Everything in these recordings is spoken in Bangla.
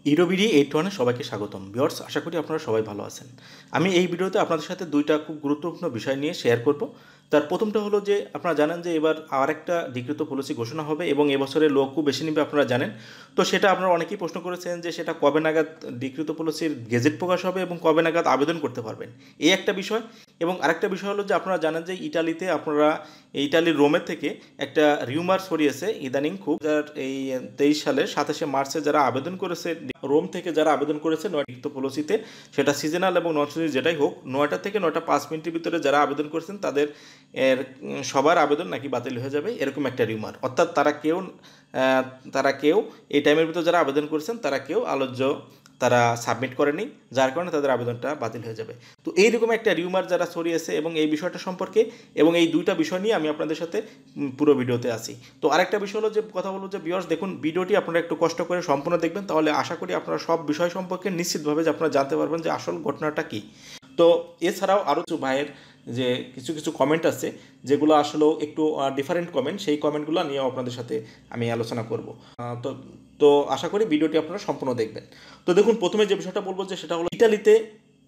ইউরো BD81 সবাইকে স্বাগতম। ভিউয়ার্স, আশা করি আপনারা সবাই ভালো আছেন। আমি এই ভিডিওতে আপনাদের সাথে দুইটা খুব গুরুত্বপূর্ণ বিষয় নিয়ে শেয়ার করব। তার প্রথমটা হলো যে আপনারা জানেন যে এবার আরেকটা ডিক্রিত পলিসি ঘোষণা হবে এবং এবছরে লোকও বেশি নেবে, আপনারা জানেন। তো সেটা আপনারা অনেকেই প্রশ্ন করেছেন যে সেটা কবে নাগাদ ডিক্রিত পলিসির গেজেট প্রকাশ হবে এবং কবে নাগাদ আবেদন করতে পারবেন, এই একটা বিষয়। এবং আরেকটা বিষয় হলো যে আপনারা জানেন যে ইটালিতে ইটালির রোমের থেকে একটা রিউমার ছড়িয়েছে ইদানিং খুব, যার এই 23 সালের 27শে মার্চে যারা আবেদন করেছে রোম থেকে, যারা আবেদন করেছে নয়টা পলিসিতে, সেটা সিজনাল এবং নন সিজনাল যেটাই হোক, 9টা থেকে 9টা 5 মিনিটের ভিতরে যারা আবেদন করেছেন তাদের সবার আবেদন নাকি বাতিল হয়ে যাবে, এরকম একটা রিউমার। অর্থাৎ তারা কেউ এই টাইমের ভিতরে যারা আবেদন করেছেন তারা কেউ তারা সাবমিট করেনি, যার কারণে তাদের আবেদনটা বাতিল হয়ে যাবে। তো এইরকম একটা রিউমার যারা ছড়িয়েছে এবং এই বিষয়টা সম্পর্কে এবং এই দুইটা বিষয় নিয়ে আমি আপনাদের সাথে পুরো ভিডিওতে আছি। তো আরেকটা বিষয় হলো যে কথা বলবো যে ভিউয়ার্স, দেখুন ভিডিওটি আপনারা একটু কষ্ট করে সম্পূর্ণ দেখবেন, তাহলে আশা করি আপনারা সব বিষয় সম্পর্কে নিশ্চিতভাবে যে আপনারা জানতে পারবেন যে আসল ঘটনাটা কী। তো এছাড়াও আরও কিছু ভাইয়ের যে কিছু কমেন্ট আছে যেগুলো আসলেও একটু ডিফারেন্ট কমেন্ট, সেই কমেন্টগুলো নিয়েও আপনাদের সাথে আমি আলোচনা করব। তো তো আশা করি ভিডিওটি আপনারা সম্পূর্ণ দেখবেন। তো দেখুন, প্রথমে যে বিষয়টা বলবো যে সেটা হলো ইটালিতে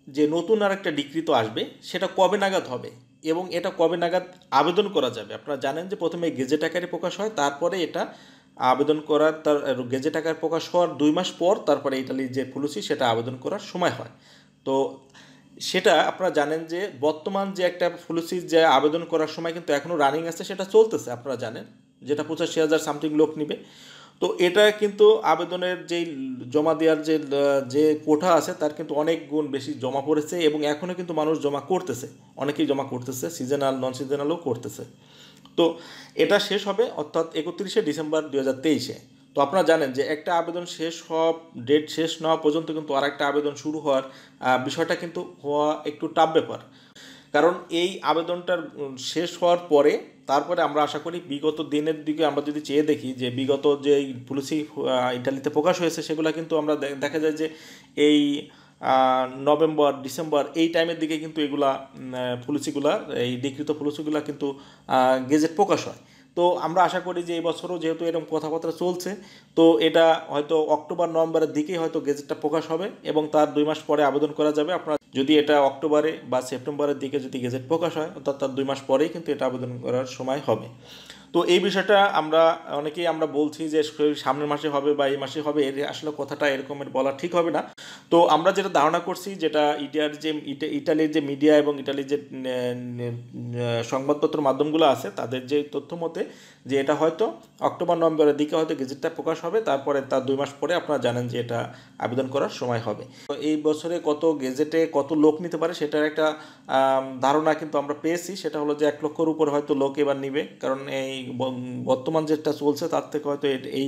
যে নতুন আর একটা ডিক্রিত আসবে সেটা কবে নাগাদ হবে এবং এটা কবে নাগাদ আবেদন করা যাবে। আপনারা জানেন যে প্রথমে গেজেট আকারে প্রকাশ হয়, তারপরে এটা আবেদন করার তার গেজেট আকারে প্রকাশ হওয়ার 2 মাস পর তারপরে ইটালির যে পলিসি সেটা আবেদন করার সময় হয়। তো সেটা আপনারা জানেন যে বর্তমান যে একটা পলিসির যে আবেদন করার সময় কিন্তু এখনও রানিং আছে, সেটা চলতেছে, আপনারা জানেন, যেটা 85,000 সামথিং লোক নিবে। তো এটা কিন্তু আবেদনের যেই জমা দেওয়ার যে কোঠা আছে তার কিন্তু অনেক গুণ বেশি জমা পড়েছে এবং এখনও কিন্তু মানুষ জমা করতেছে, অনেকেই জমা করতেছে, সিজনাল নন সিজনালও করতেছে। তো এটা শেষ হবে অর্থাৎ 31শে ডিসেম্বর 2023-এ। তো আপনারা জানেন যে একটা আবেদন ডেট শেষ না হওয়া পর্যন্ত কিন্তু আর একটা আবেদন শুরু হওয়ার বিষয়টা কিন্তু হওয়া একটু টাফ ব্যাপার। কারণ এই আবেদনটার শেষ হওয়ার পরে তারপরে আমরা আশা করি বিগত দিনের দিকে আমরা যদি চেয়ে দেখি যে বিগত যে পলিসি ইটালিতে প্রকাশ হয়েছে সেগুলো কিন্তু আমরা দেখা যায় যে এই নভেম্বর ডিসেম্বর এই টাইমের দিকে কিন্তু এগুলা এই ডিক্রিত পলিসিগুলা কিন্তু গেজেট প্রকাশ হয়। তো আমরা আশা করি যে এই বছরও যেহেতু এরকম কথাবার্তা চলছে, তো এটা হয়তো অক্টোবর নভেম্বরের দিকেই হয়তো গেজেটটা প্রকাশ হবে এবং তার 2 মাস পরে আবেদন করা যাবে। আপনার যদি এটা অক্টোবরে বা সেপ্টেম্বরের দিকে যদি গেজেট প্রকাশ হয় অর্থাৎ তার 2 মাস পরেই কিন্তু এটা আবেদন করার সময় হবে। তো এই বিষয়টা অনেকেই আমরা বলছি যে সামনের মাসে হবে বা এই মাসে হবে, এর আসলে কথাটা এরকমের বলা ঠিক হবে না। তো আমরা যেটা ধারণা করছি, যেটা ইটালির যে মিডিয়া এবং ইটালির যে সংবাদপত্র মাধ্যমগুলো আছে তাদের যে তথ্য মতে যে এটা হয়তো অক্টোবর নভেম্বরের দিকে হয়তো গেজেটটা প্রকাশ হবে, তারপরে তার 2 মাস পরে আপনারা জানেন যে এটা আবেদন করার সময় হবে। তো এই বছরে গেজেটে কত লোক নিতে পারে সেটার একটা ধারণা কিন্তু আমরা পেয়েছি, সেটা হলো যে 1 লক্ষর উপর হয়তো লোক এবার নিবে, কারণ এই বর্তমান যেটা চলছে তার থেকে হয়তো এই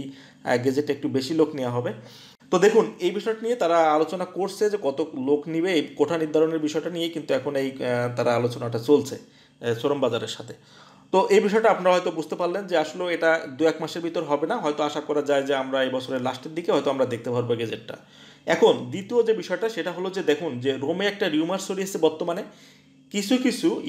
গেজেটে একটু বেশি লোক নেওয়া হবে। তো দেখুন, এই বিষয়টা নিয়ে তারা আলোচনা করছে যে কত লোক নিবে, এই কোঠা নির্ধারণের বিষয়টা নিয়ে কিন্তু এখন তারা আলোচনাটা চলছে শ্রম বাজারের সাথে। তো এই বিষয়টা আপনারা হয়তো বুঝতে পারলেন যে আসলে এটা 2-1 মাসের ভিতর হবে না, হয়তো আশা করা যায় যে আমরা এই বছরের লাস্টের দিকে হয়তো আমরা দেখতে পারবো গেজেটটা। এখন দ্বিতীয় যে বিষয়টা সেটা হলো যে দেখুন যে রোমে একটা রিউমার ছড়িয়েছে বর্তমানে, কিছু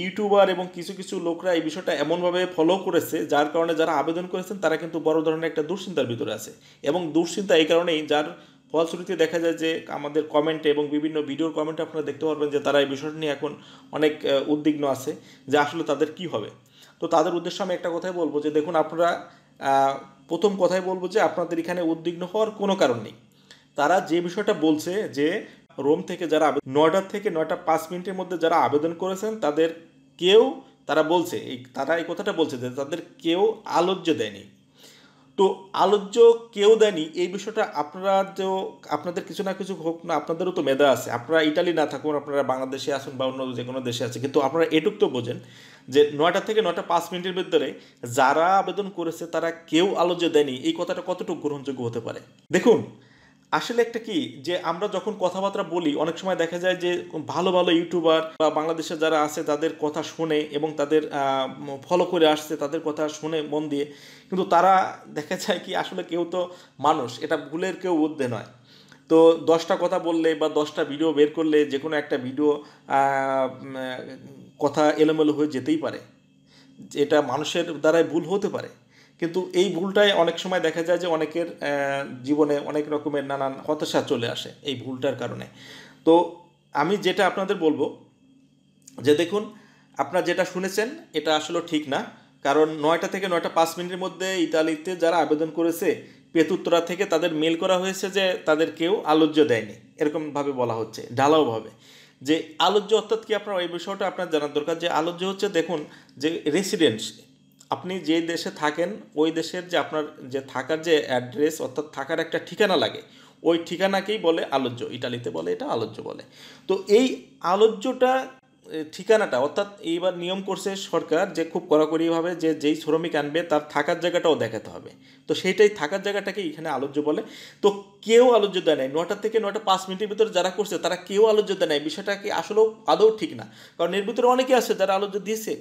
ইউটিউবার এবং কিছু লোকরা এই বিষয়টা এমনভাবে ফলো করেছে যার কারণে যারা আবেদন করেছেন তারা কিন্তু বড় ধরনের একটা দুশ্চিন্তার ভিতরে আছে। এবং দুশ্চিন্তা এই কারণেই, যার ফলশ্রুতিতে দেখা যায় যে আমাদের কমেন্টে এবং বিভিন্ন ভিডিওর কমেন্টে আপনারা দেখতে পারবেন যে তারা এই বিষয়টা নিয়ে এখন অনেক উদ্বিগ্ন আছে যে আসলে তাদের কি হবে। তো তাদের উদ্দেশ্যে আমি একটা কথাই বলবো যে দেখুন, আপনারা প্রথম কথাই বলবো যে আপনাদের এখানে উদ্বিগ্ন হওয়ার কোনো কারণ নেই। তারা যে বিষয়টা বলছে যে রোম থেকে যারা 9টা থেকে 9টা 5 মিনিটের মধ্যে যারা আবেদন করেছেন তাদের কেউ, তারা এই কথাটা বলছে যে তাদের কেউ আলোচ্য দেয়নি। তো আলোচ্য কেউ দেয়নি এই বিষয়টা আপনাদের কিছু না কিছু হোক না, আপনাদেরও তো মেধা আছে, আপনারা ইটালি না থাকুন, আপনারা বাংলাদেশে আসুন বা অন্য যে কোনো দেশে আছে, কিন্তু আপনারা এটুক তো বোঝেন যে 9টা থেকে 9টা 5 মিনিটের ভিতরে যারা আবেদন করেছে তারা কেউ আলোচ্য দেয়নি, এই কথাটা কতটুকু গ্রহণযোগ্য হতে পারে। দেখুন, আসলে একটা কি যে আমরা যখন কথাবার্তা বলি অনেক সময় দেখা যায় যে ভালো ভালো ইউটিউবার বা বাংলাদেশে যারা আছে তাদের কথা শুনে এবং তাদের ফলো করে আসছে, তাদের কথা শুনে মন দিয়ে, কিন্তু তারা দেখা যায় কি আসলে কেউ তো মানুষ, এটা ভুলের কেউ ঊর্ধ্বে নয়। তো 10টা কথা বললে বা 10টা ভিডিও বের করলে যে কোনো একটা ভিডিও কথা এলোমেলো হয়ে যেতেই পারে, এটা মানুষের দ্বারাই ভুল হতে পারে। কিন্তু এই ভুলটাই অনেক সময় দেখা যায় যে অনেকের জীবনে অনেক রকমের নানান হতাশা চলে আসে এই ভুলটার কারণে। তো আমি যেটা আপনাদের বলবো যে দেখুন, আপনারা যেটা শুনেছেন এটা আসলে ঠিক না। কারণ 9টা থেকে 9টা 5 মিনিটের মধ্যে ইতালিতে যারা আবেদন করেছে, পেতুত্তরা থেকে তাদের মেল করা হয়েছে যে তাদের কেউ আলোচ্য দেয়নি, এরকমভাবে বলা হচ্ছে ঢালাওভাবে। যে আলোচ্য অর্থাৎ কি, আপনার এই বিষয়টা আপনার জানার দরকার। যে আলোচ্য হচ্ছে, দেখুন যে রেসিডেন্স, আপনি যে দেশে থাকেন ওই দেশের যে আপনার যে থাকার যে অ্যাড্রেস অর্থাৎ থাকার একটা ঠিকানা লাগে, ওই ঠিকানাকেই বলে আলোচ্য, ইটালিতে বলে এটা আলোচ্য বলে। তো এই আলোচ্যটা ঠিকানাটা অর্থাৎ এইবার নিয়ম করছে সরকার যে খুব কড়াকড়িভাবে যে যেই শ্রমিক আনবে তার থাকার জায়গাটাও দেখাতে হবে। তো সেইটাই থাকার জায়গাটাকে এখানে আলোচ্য বলে। তো কেউ আলোচ্য দেয় নাই 9টা থেকে 9টা 5 মিনিটের ভিতরে যারা করছে তারা কেউ আলোচ্য দেয় নাই, বিষয়টা কি আসলেও আদৌ ঠিক না। কারণ এর ভিতরে অনেকে আছে যারা আলোচ্য দিয়েছে,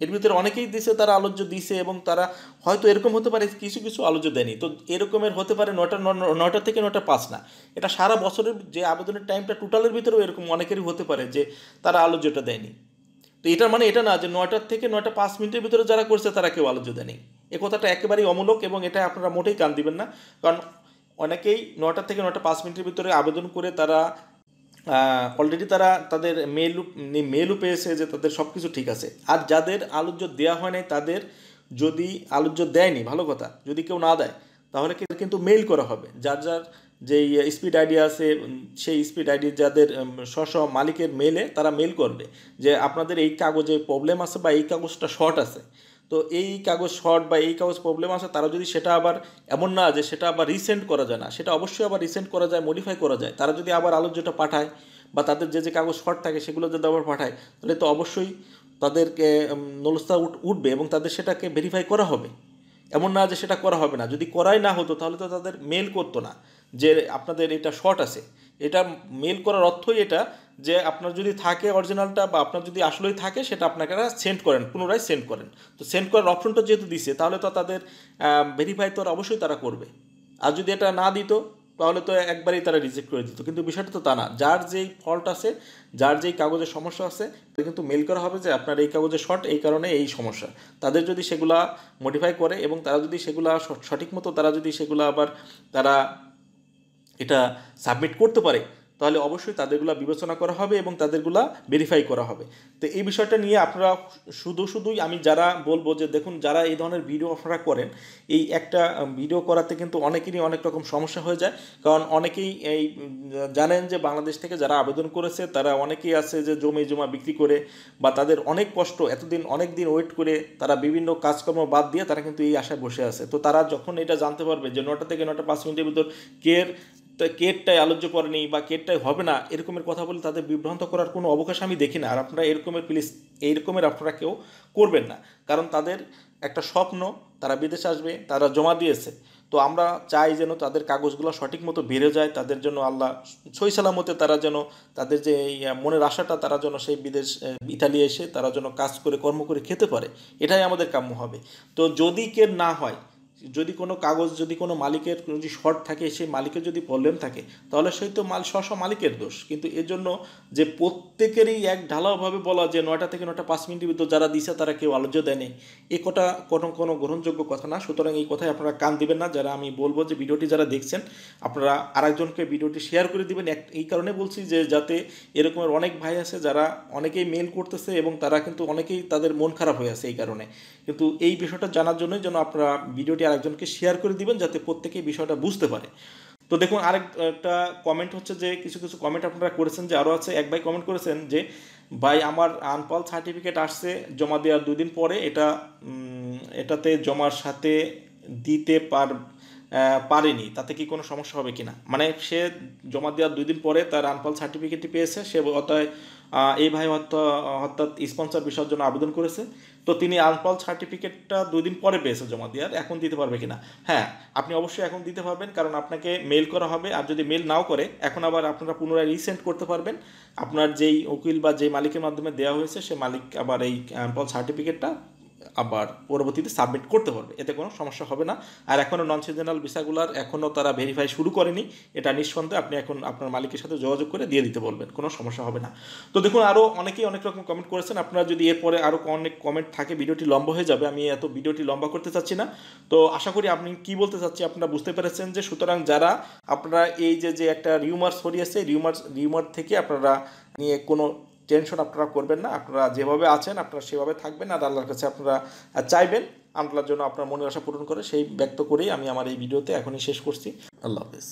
এর ভিতরে অনেকেই দিছে, তারা আলোচ্য দিছে, এবং তারা হয়তো এরকম হতে পারে কিছু কিছু আলোচ্য দেয়নি। তো এরকমের হতে পারে 9টা থেকে 9টা 5 না, এটা সারা বছরের যে আবেদনের টাইমটা টোটালের ভিতরেও এরকম অনেকেরই হতে পারে যে তারা আলোচ্যটা দেয়নি। তো এটার মানে এটা না যে 9টা থেকে 9টা 5 মিনিটের ভিতরে যারা করছে তারা কেউ আলোচ্য দেয়নি। এ কথাটা একেবারেই অমূলক, এবং এটা আপনারা মোটেই কান দিবেন না। কারণ অনেকেই 9টা থেকে 9টা 5 মিনিটের ভিতরে আবেদন করে তারা অলরেডি তারা তাদের মেলও পেয়েছে যে তাদের সব কিছু ঠিক আছে। আর যাদের আলোচ্য দেওয়া হয় নাই তাদের, যদি আলোচ্য দেয়নি ভালো কথা, যদি কেউ না দেয় তাহলে কিন্তু মেইল করা হবে। যার যার যেই স্পিড আইডি আছে সেই স্পিড আইডি যাদের স্ব মালিকের মেলে তারা মেল করবে যে আপনাদের এই কাগজে প্রবলেম আছে বা এই কাগজটা শর্ট আছে। তো এই কাগজ শর্ট বা এই কাগজ প্রবলেম আছে, তারা যদি সেটা আবার, এমন না যে সেটা আবার রিসেন্ড করা যায় না, সেটা অবশ্যই আবার রিসেন্ড করা যায়, মডিফাই করা যায়। তারা যদি আবার আলোচ্যটা পাঠায় বা তাদের যে যে কাগজ শর্ট থাকে সেগুলো যদি আবার পাঠায়, তাহলে তো অবশ্যই তাদেরকে নলস্তা উঠবে এবং তাদের সেটাকে ভেরিফাই করা হবে। এমন না যে সেটা করা হবে না, যদি করাই না হতো তাহলে তো তাদের মেল করতো না যে আপনাদের এটা শর্ট আছে। এটা মেল করার অর্থই এটা যে আপনার যদি থাকে অরিজিনালটা বা আপনার যদি আসলেই থাকে সেটা আপনাকে সেন্ড করেন, পুনরায় সেন্ড করেন। তো সেন্ড করার অপশনটা যেহেতু দিছে তাহলে তো তাদের ভেরিফাই তো অবশ্যই তারা করবে। আর যদি এটা না দিত তাহলে তো একবারেই তারা রিজেক্ট করে দিত। কিন্তু বিষয়টা তো তা না, যার যেই ফল্ট আছে, যার যেই কাগজের সমস্যা আছে কিন্তু মেল করা হবে যে আপনার এই কাগজে শর্ট, এই কারণে এই সমস্যা। তাদের যদি সেগুলা মডিফাই করে এবং তারা যদি সেগুলা সঠিক মতো তারা যদি সেগুলা আবার তারা এটা সাবমিট করতে পারে, তাহলে অবশ্যই তাদেরগুলা বিবেচনা করা হবে এবং তাদেরগুলা ভেরিফাই করা হবে। তো এই বিষয়টা নিয়ে আপনারা শুধুই আমি যারা বলবো যে দেখুন, যারা এই ধরনের ভিডিও আপনারা করেন, এই একটা ভিডিও করাতে কিন্তু অনেকেরই অনেক রকম সমস্যা হয়ে যায়। কারণ অনেকেই এই জানেন যে বাংলাদেশ থেকে যারা আবেদন করেছে তারা অনেকেই আছে যে জমি জমা বিক্রি করে বা তাদের অনেক কষ্ট, এতদিন অনেক দিন ওয়েট করে তারা বিভিন্ন কাজকর্ম বাদ দিয়ে তারা কিন্তু এই আশায় বসে আছে। তো তারা যখন এটা জানতে পারবে যে 9টা থেকে 9টা 5 মিনিটের ভিতর কেটটাই আলোচ্য করেনি বা কেটটাই হবে না, এরকমের কথা বলে তাদের বিভ্রান্ত করার কোনো অবকাশ আমি দেখি না। আর আপনারা এরকমের প্লিজ এইরকমের আপনারা কেউ করবেন না। কারণ তাদের একটা স্বপ্ন, তারা বিদেশে আসবে, তারা জমা দিয়েছে। তো আমরা চাই যেন তাদের কাগজগুলো সঠিক মতো বেড়ে যায়, তাদের জন্য আল্লাহ সই সালামতে তারা যেন তাদের যে এই মনের আশাটা, তারা যেন সেই বিদেশ ইতালি এসে তারা যেন কাজ করে কর্ম করে খেতে পারে, এটাই আমাদের কাম্য হবে। তো যদি কে না হয়, যদি কোনো কাগজ, যদি কোনো মালিকের যদি শর্ট থাকে, সেই মালিকের যদি প্রবলেম থাকে, তাহলে সেই তো মালিকের দোষ। কিন্তু এর জন্য যে প্রত্যেকেরই এক ঢালাওভাবে বলা যে 9টা থেকে 9টা 5 মিনিটের ভিতর যারা দিছে তারা কেউ আলোচ্য দেয়নি, এ কথা কোনো গ্রহণযোগ্য কথা না। সুতরাং এই কথায় আপনারা কান দিবেন না। যারা আমি বলবো যে ভিডিওটি যারা দেখছেন আপনারা আরেকজনকে ভিডিওটি শেয়ার করে দিবেন। এই কারণে বলছি যে যাতে এরকমের অনেক ভাই আছে যারা অনেকেই মেল করতেছে এবং তারা কিন্তু অনেকেই তাদের মন খারাপ হয়ে আছে এই কারণে। কিন্তু এই বিষয়টা জানার জন্যই যেন আপনারা ভিডিওটি আরেকজনকে শেয়ার করে দিবেন যাতে প্রত্যেকেই বিষয়টা বুঝতে পারে। তো দেখুন, একটা কমেন্ট হচ্ছে যে কিছু কিছু কমেন্ট আপনারা করেছেন যে আরও আছে। এক ভাই কমেন্ট করেছেন যে ভাই আমার আনপাল সার্টিফিকেট আসছে জমা দেওয়ার 2 দিন পরে, এটাতে জমার সাথে দিতে পারেনি, তাতে কি কোনো সমস্যা হবে কিনা? মানে সে জমা দেওয়ার 2 দিন পরে তার আনপাল সার্টিফিকেটটি পেয়েছে, সে অতএব এই ভাই অর্থাৎ স্পন্সর বিষয়ের জন্য আবেদন করেছে। তো তিনি আনপাল সার্টিফিকেটটা 2 দিন পরে পেয়েছে জমা দেওয়ার, এখন দিতে পারবে কিনা? হ্যাঁ, আপনি অবশ্যই এখন দিতে পারবেন, কারণ আপনাকে মেল করা হবে। আর যদি মেল নাও করে, এখন আবার আপনারা পুনরায় রিসেন্ড করতে পারবেন। আপনার যেই উকিল বা যেই মালিকের মাধ্যমে দেওয়া হয়েছে সে মালিক আবার এই আনপাল সার্টিফিকেটটা আবার পরবর্তীতে সাবমিট করতে পারবে, এতে কোনো সমস্যা হবে না। আর এখনও নন সিজনাল ভিসাগুলার এখনও তারা ভেরিফাই শুরু করেনি, এটা নিঃসন্দেহে আপনি এখন আপনার মালিকের সাথে যোগাযোগ করে দিয়ে দিতে বলবেন, কোনো সমস্যা হবে না। তো দেখুন আরও অনেকেই অনেক রকম কমেন্ট করেছেন, আপনারা যদি এরপরে আরও অনেক কমেন্ট থাকে ভিডিওটি লম্বা হয়ে যাবে, আমি এত ভিডিওটি লম্বা করতে চাচ্ছি না। তো আশা করি আপনি কি বলতে চাচ্ছি আপনারা বুঝতে পেরেছেন। যে সুতরাং যারা আপনারা এই যে একটা রিউমার ছড়িয়েছে, রিউমার থেকে আপনারা নিয়ে কোনো টেনশন আপনারা করবেন না, আপনারা যেভাবে আছেন আপনারা সেভাবে থাকবেন, আর আল্লাহর কাছে আপনারা চাইবেন আল্লাহর জন্য আপনার মনের আশা পূরণ করে, সেই ব্যক্ত করেই আমি আমার এই ভিডিওতে এখনই শেষ করছি। আল্লাহ হাফেজ।